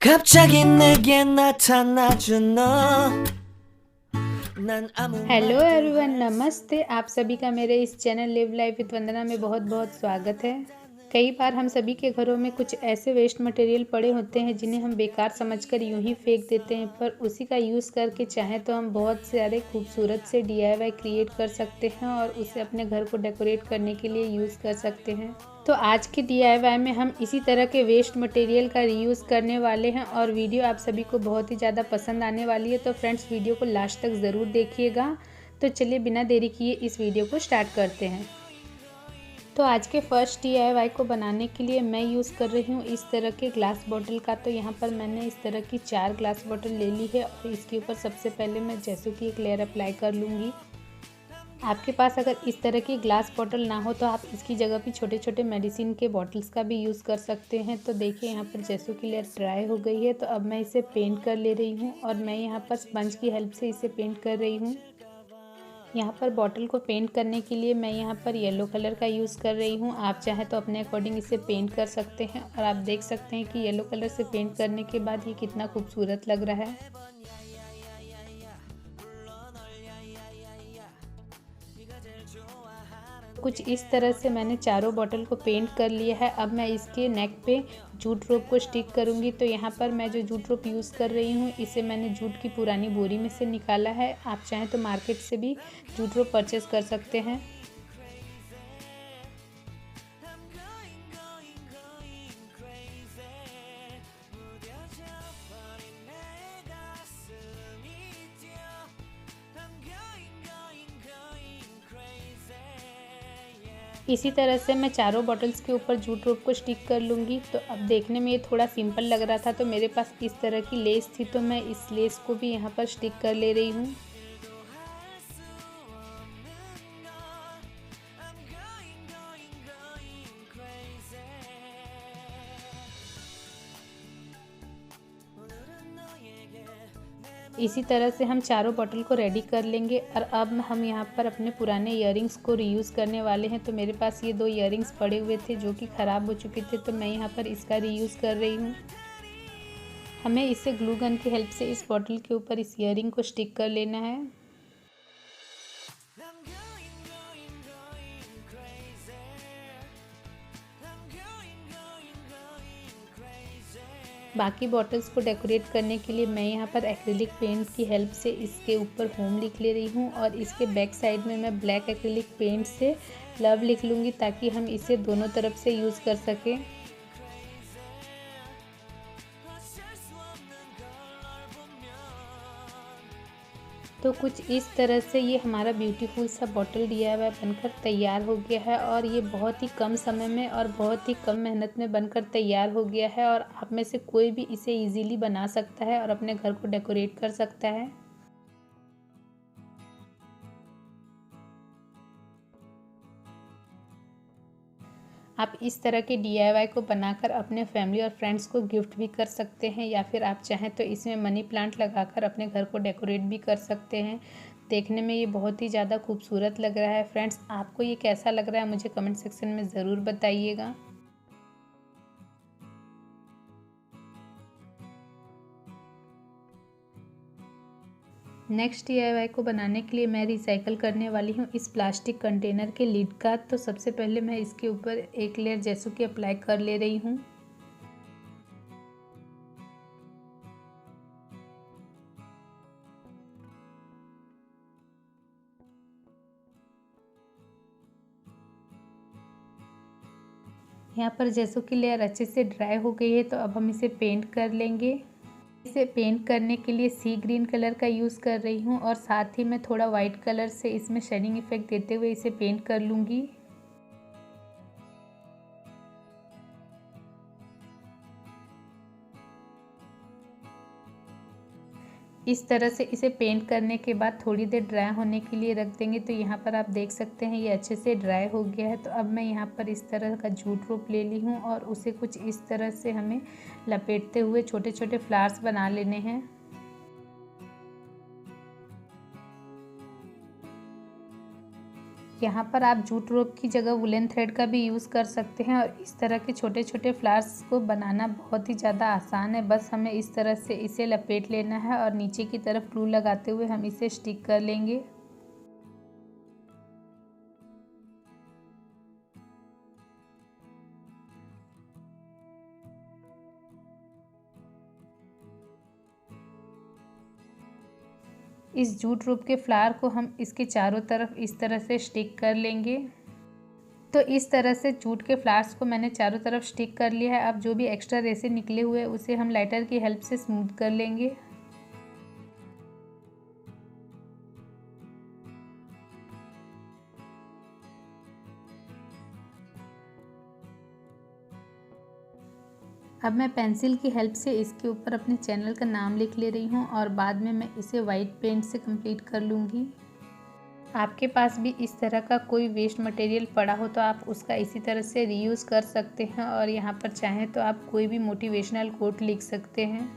갑자기 내게 나타나준 너. 난 아무 hello 말도 everyone, 할 수 नमस्ते। आप सभी का मेरे इस चैनल लिव लाइफ विद वंदना में बहुत बहुत स्वागत है। कई बार हम सभी के घरों में कुछ ऐसे वेस्ट मटेरियल पड़े होते हैं जिन्हें हम बेकार समझकर यूं ही फेंक देते हैं, पर उसी का यूज़ करके चाहें तो हम बहुत सारे खूबसूरत से DIY क्रिएट कर सकते हैं और उसे अपने घर को डेकोरेट करने के लिए यूज़ कर सकते हैं। तो आज के DIY में हम इसी तरह के वेस्ट मटेरियल का रीयूज़ करने वाले हैं और वीडियो आप सभी को बहुत ही ज़्यादा पसंद आने वाली है। तो फ्रेंड्स, वीडियो को लास्ट तक ज़रूर देखिएगा। तो चलिए बिना देरी किए इस वीडियो को स्टार्ट करते हैं। तो आज के फर्स्ट DIY को बनाने के लिए मैं यूज़ कर रही हूँ इस तरह के ग्लास बॉटल का। तो यहाँ पर मैंने इस तरह की 4 ग्लास बॉटल ले ली है और इसके ऊपर सबसे पहले मैं जैसो की एक लेयर अप्लाई कर लूँगी। आपके पास अगर इस तरह की ग्लास बॉटल ना हो तो आप इसकी जगह भी छोटे छोटे मेडिसिन के बॉटल्स का भी यूज़ कर सकते हैं। तो देखिए यहाँ पर जैसो की लेयर ड्राई हो गई है, तो अब मैं इसे पेंट कर ले रही हूँ और मैं यहाँ पर स्पंज की हेल्प से इसे पेंट कर रही हूँ। यहाँ पर बॉटल को पेंट करने के लिए मैं यहाँ पर येलो कलर का यूज़ कर रही हूँ। आप चाहें तो अपने अकॉर्डिंग इसे पेंट कर सकते हैं और आप देख सकते हैं कि येलो कलर से पेंट करने के बाद ये कितना खूबसूरत लग रहा है। कुछ इस तरह से मैंने चारों बॉटल को पेंट कर लिया है। अब मैं इसके नेक पे जूट रोप को स्टिक करूँगी। तो यहाँ पर मैं जो जूट रोप यूज़ कर रही हूँ इसे मैंने जूट की पुरानी बोरी में से निकाला है। आप चाहें तो मार्केट से भी जूट रोप परचेज़ कर सकते हैं। इसी तरह से मैं चारों बॉटल्स के ऊपर जूट रोप को स्टिक कर लूँगी। तो अब देखने में ये थोड़ा सिंपल लग रहा था, तो मेरे पास इस तरह की लेस थी, तो मैं इस लेस को भी यहाँ पर स्टिक कर ले रही हूँ। इसी तरह से हम चारों बॉटल को रेडी कर लेंगे और अब हम यहाँ पर अपने पुराने ईयरिंग्स को रीयूज़ करने वाले हैं। तो मेरे पास ये 2 ईयरिंग्स पड़े हुए थे जो कि ख़राब हो चुके थे, तो मैं यहाँ पर इसका रीयूज़ कर रही हूँ। हमें इसे ग्लू गन की हेल्प से इस बॉटल के ऊपर इस ईयरिंग को स्टिक कर लेना है। बाकी बॉटल्स को डेकोरेट करने के लिए मैं यहाँ पर एक्रिलिक पेंट की हेल्प से इसके ऊपर होम लिख ले रही हूँ और इसके बैक साइड में मैं ब्लैक एक्रिलिक पेंट से लव लिख लूँगी ताकि हम इसे दोनों तरफ से यूज़ कर सकें। तो कुछ इस तरह से ये हमारा ब्यूटीफुल सा बॉटल DIY बनकर तैयार हो गया है और ये बहुत ही कम समय में और बहुत ही कम मेहनत में बनकर तैयार हो गया है और आप में से कोई भी इसे इजीली बना सकता है और अपने घर को डेकोरेट कर सकता है। आप इस तरह के DIY को बनाकर अपने फैमिली और फ्रेंड्स को गिफ्ट भी कर सकते हैं या फिर आप चाहें तो इसमें मनी प्लांट लगाकर अपने घर को डेकोरेट भी कर सकते हैं। देखने में ये बहुत ही ज़्यादा खूबसूरत लग रहा है। फ्रेंड्स, आपको ये कैसा लग रहा है मुझे कमेंट सेक्शन में ज़रूर बताइएगा। नेक्स्ट DIY को बनाने के लिए मैं रिसाइकल करने वाली हूँ इस प्लास्टिक कंटेनर के लिड का। तो सबसे पहले मैं इसके ऊपर एक लेयर जैसो की अप्लाई कर ले रही हूँ। यहाँ पर जैसो की लेयर अच्छे से ड्राई हो गई है, तो अब हम इसे पेंट कर लेंगे। इसे पेंट करने के लिए सी ग्रीन कलर का यूज़ कर रही हूँ और साथ ही मैं थोड़ा वाइट कलर से इसमें शेडिंग इफेक्ट देते हुए इसे पेंट कर लूँगी। इस तरह से इसे पेंट करने के बाद थोड़ी देर ड्राई होने के लिए रख देंगे। तो यहाँ पर आप देख सकते हैं ये अच्छे से ड्राई हो गया है। तो अब मैं यहाँ पर इस तरह का जूट रोप ले ली हूँ और उसे कुछ इस तरह से हमें लपेटते हुए छोटे छोटे फ्लावर्स बना लेने हैं। यहाँ पर आप जूट रोप की जगह वुलन थ्रेड का भी यूज़ कर सकते हैं। और इस तरह के छोटे छोटे फ्लावर्स को बनाना बहुत ही ज़्यादा आसान है। बस हमें इस तरह से इसे लपेट लेना है और नीचे की तरफ ग्लू लगाते हुए हम इसे स्टिक कर लेंगे। इस जूट रोप के फ्लावर को हम इसके चारों तरफ इस तरह से स्टिक कर लेंगे। तो इस तरह से जूट के फ्लावर्स को मैंने चारों तरफ स्टिक कर लिया है। अब जो भी एक्स्ट्रा रेसे निकले हुए उसे हम लाइटर की हेल्प से स्मूथ कर लेंगे। अब मैं पेंसिल की हेल्प से इसके ऊपर अपने चैनल का नाम लिख ले रही हूँ और बाद में मैं इसे वाइट पेंट से कंप्लीट कर लूँगी। आपके पास भी इस तरह का कोई वेस्ट मटेरियल पड़ा हो तो आप उसका इसी तरह से रीयूज़ कर सकते हैं। और यहाँ पर चाहें तो आप कोई भी मोटिवेशनल कोट लिख सकते हैं।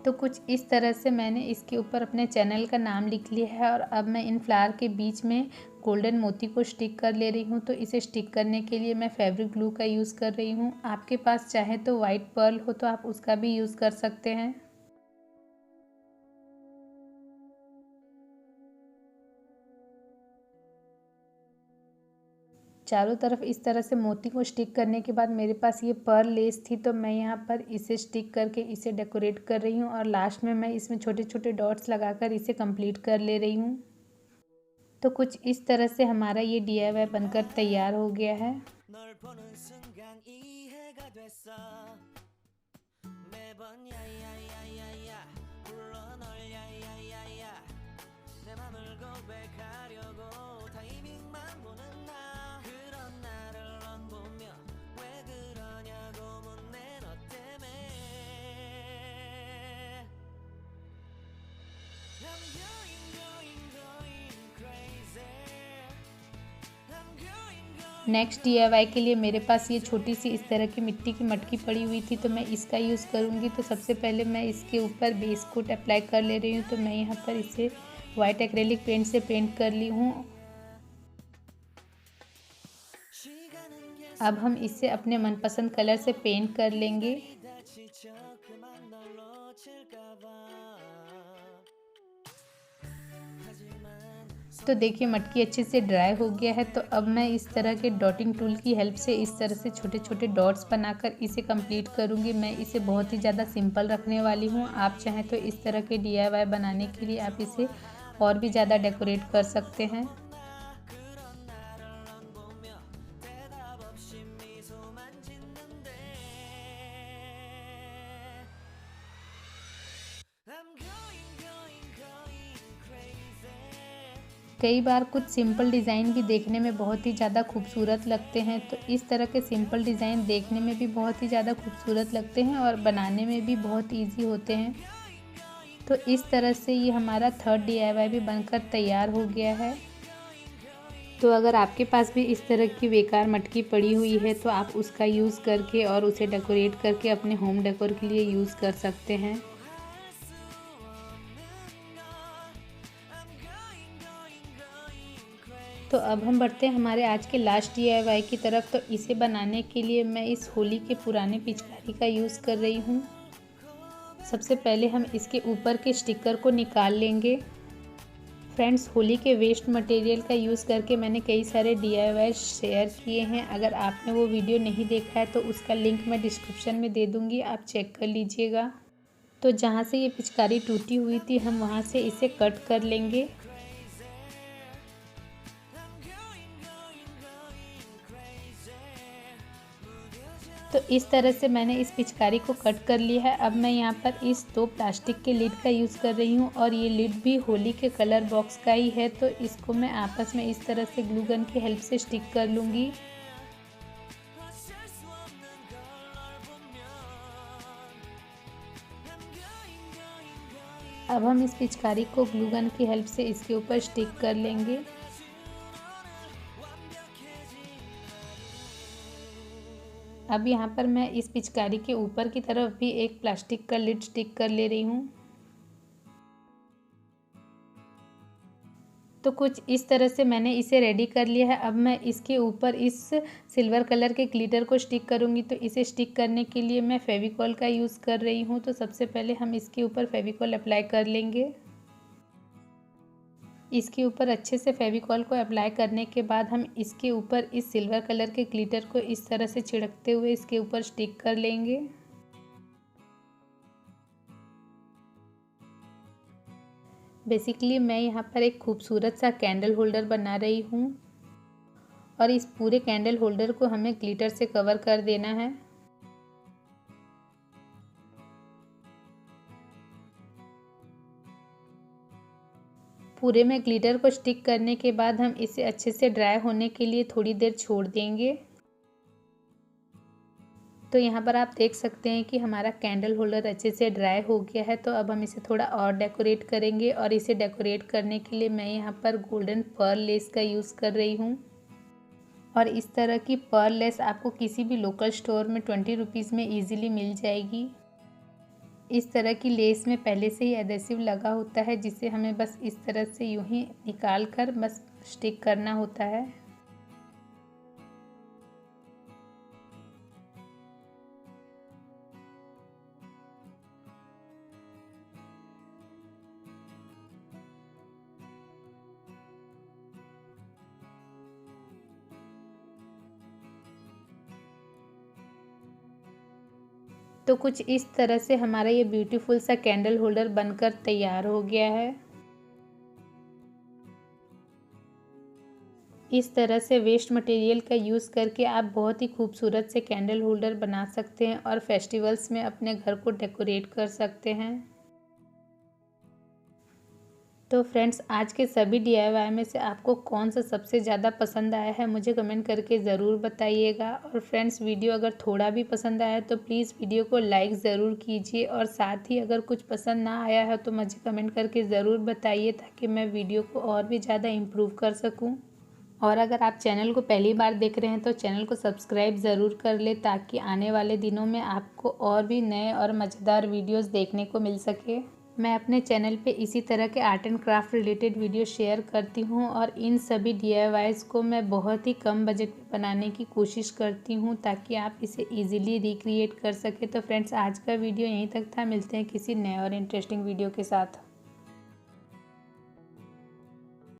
तो कुछ इस तरह से मैंने इसके ऊपर अपने चैनल का नाम लिख लिया है। और अब मैं इन फ्लावर के बीच में गोल्डन मोती को स्टिक कर ले रही हूँ। तो इसे स्टिक करने के लिए मैं फैब्रिक ग्लू का यूज़ कर रही हूँ। आपके पास चाहे तो वाइट पर्ल हो तो आप उसका भी यूज़ कर सकते हैं। चारों तरफ इस तरह से मोती को स्टिक करने के बाद मेरे पास ये पर्ल लेस थी, तो मैं यहाँ पर इसे स्टिक करके इसे डेकोरेट कर रही हूँ। और लास्ट में मैं इसमें छोटे छोटे डॉट्स लगाकर इसे कंप्लीट कर ले रही हूँ। तो कुछ इस तरह से हमारा ये DIY बनकर तैयार हो गया है। नेक्स्ट DIY के लिए मेरे पास ये छोटी सी इस तरह की मिट्टी की मटकी पड़ी हुई थी, तो मैं इसका यूज़ करूँगी। तो सबसे पहले मैं इसके ऊपर बेस कोट अप्लाई कर ले रही हूँ। तो मैं यहाँ पर इसे वाइट एक्रेलिक पेंट से पेंट कर ली हूँ। अब हम इसे अपने मनपसंद कलर से पेंट कर लेंगे। तो देखिए मटकी अच्छे से ड्राई हो गया है। तो अब मैं इस तरह के डॉटिंग टूल की हेल्प से इस तरह से छोटे छोटे डॉट्स बनाकर इसे कंप्लीट करूँगी। मैं इसे बहुत ही ज़्यादा सिंपल रखने वाली हूँ। आप चाहें तो इस तरह के DIY बनाने के लिए आप इसे और भी ज़्यादा डेकोरेट कर सकते हैं। कई बार कुछ सिंपल डिज़ाइन भी देखने में बहुत ही ज़्यादा खूबसूरत लगते हैं। तो इस तरह के सिंपल डिज़ाइन देखने में भी बहुत ही ज़्यादा खूबसूरत लगते हैं और बनाने में भी बहुत इजी होते हैं। तो इस तरह से ये हमारा थर्ड DIY भी बनकर तैयार हो गया है। तो अगर आपके पास भी इस तरह की बेकार मटकी पड़ी हुई है तो आप उसका यूज़ करके और उसे डेकोरेट करके अपने होम डेकोर के लिए यूज़ कर सकते हैं। तो अब हम बढ़ते हैं हमारे आज के लास्ट DIY की तरफ। तो इसे बनाने के लिए मैं इस होली के पुराने पिचकारी का यूज़ कर रही हूँ। सबसे पहले हम इसके ऊपर के स्टिकर को निकाल लेंगे। फ्रेंड्स, होली के वेस्ट मटेरियल का यूज़ करके मैंने कई सारे DIY शेयर किए हैं। अगर आपने वो वीडियो नहीं देखा है तो उसका लिंक मैं डिस्क्रिप्शन में दे दूँगी, आप चेक कर लीजिएगा। तो जहाँ से ये पिचकारी टूटी हुई थी हम वहाँ से इसे कट कर लेंगे। तो इस तरह से मैंने इस पिचकारी को कट कर लिया है। अब मैं यहाँ पर इस 2 प्लास्टिक के लिड का यूज़ कर रही हूँ और ये लिड भी होली के कलर बॉक्स का ही है। तो इसको मैं आपस में इस तरह से ग्लू गन की हेल्प से स्टिक कर लूँगी। अब हम इस पिचकारी को ग्लू गन की हेल्प से इसके ऊपर स्टिक कर लेंगे। अब यहाँ पर मैं इस पिचकारी के ऊपर की तरफ भी एक प्लास्टिक का लिड स्टिक कर ले रही हूँ। तो कुछ इस तरह से मैंने इसे रेडी कर लिया है। अब मैं इसके ऊपर इस सिल्वर कलर के ग्लिटर को स्टिक करूँगी। तो इसे स्टिक करने के लिए मैं फेविकॉल का यूज़ कर रही हूँ। तो सबसे पहले हम इसके ऊपर फेविकॉल अप्लाई कर लेंगे। इसके ऊपर अच्छे से फेविकॉल को अप्लाई करने के बाद हम इसके ऊपर इस सिल्वर कलर के ग्लिटर को इस तरह से छिड़कते हुए इसके ऊपर स्टिक कर लेंगे। बेसिकली मैं यहाँ पर एक खूबसूरत सा कैंडल होल्डर बना रही हूँ और इस पूरे कैंडल होल्डर को हमें ग्लिटर से कवर कर देना है। पूरे में ग्लिटर को स्टिक करने के बाद हम इसे अच्छे से ड्राई होने के लिए थोड़ी देर छोड़ देंगे। तो यहाँ पर आप देख सकते हैं कि हमारा कैंडल होल्डर अच्छे से ड्राई हो गया है। तो अब हम इसे थोड़ा और डेकोरेट करेंगे और इसे डेकोरेट करने के लिए मैं यहाँ पर गोल्डन पर्ल लेस का यूज़ कर रही हूँ। और इस तरह की पर्ल लेस आपको किसी भी लोकल स्टोर में 20 रुपीज़ में ईजिली मिल जाएगी। इस तरह की लेस में पहले से ही एडेसिव लगा होता है, जिसे हमें बस इस तरह से यूं ही निकाल कर बस स्टिक करना होता है। तो कुछ इस तरह से हमारा ये ब्यूटीफुल सा कैंडल होल्डर बनकर तैयार हो गया है। इस तरह से वेस्ट मटेरियल का यूज़ करके आप बहुत ही खूबसूरत से कैंडल होल्डर बना सकते हैं और फेस्टिवल्स में अपने घर को डेकोरेट कर सकते हैं। तो फ्रेंड्स, आज के सभी DIY में से आपको कौन सा सबसे ज़्यादा पसंद आया है मुझे कमेंट करके ज़रूर बताइएगा। और फ्रेंड्स, वीडियो अगर थोड़ा भी पसंद आया तो प्लीज़ वीडियो को लाइक ज़रूर कीजिए और साथ ही अगर कुछ पसंद ना आया है तो मुझे कमेंट करके ज़रूर बताइए, ताकि मैं वीडियो को और भी ज़्यादा इम्प्रूव कर सकूँ। और अगर आप चैनल को पहली बार देख रहे हैं तो चैनल को सब्सक्राइब ज़रूर कर ले, ताकि आने वाले दिनों में आपको और भी नए और मज़ेदार वीडियोस देखने को मिल सके। मैं अपने चैनल पे इसी तरह के art and craft related video share करती हूँ और इन सभी DIYs को मैं बहुत ही कम बजट में बनाने की कोशिश करती हूँ, ताकि आप इसे ईजिली रिक्रिएट कर सकें। तो फ्रेंड्स, आज का वीडियो यहीं तक था। मिलते हैं किसी नए और इंटरेस्टिंग वीडियो के साथ।